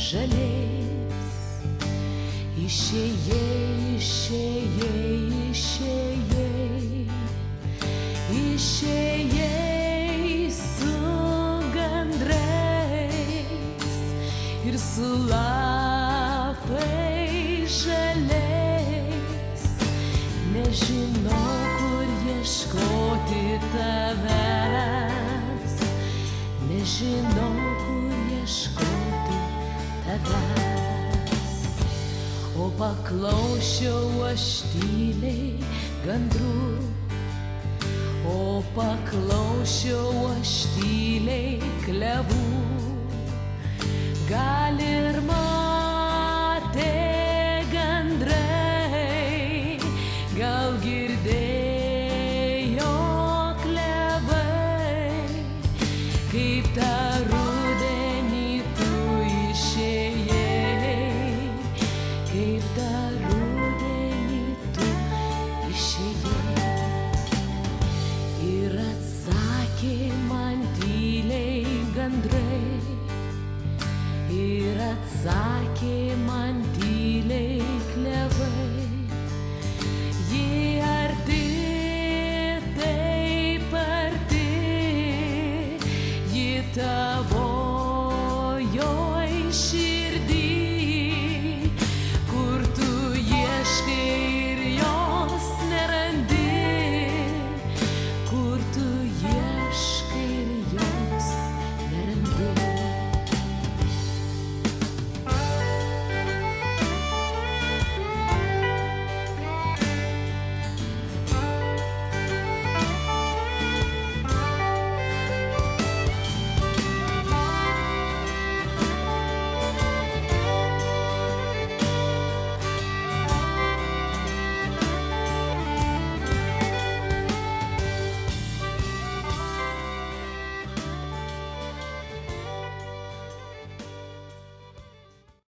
žaliais. Išėjai, išėjai, išėjai, išėjai su gandrais ir su lapais žaliais. Nežinau, kur ieškoti tavęs, nežinau, kur ieškoti tavęs. O paklausčiau aš tyliai gandrų, o paklausčiau aš tyliai klevų. Gal ir man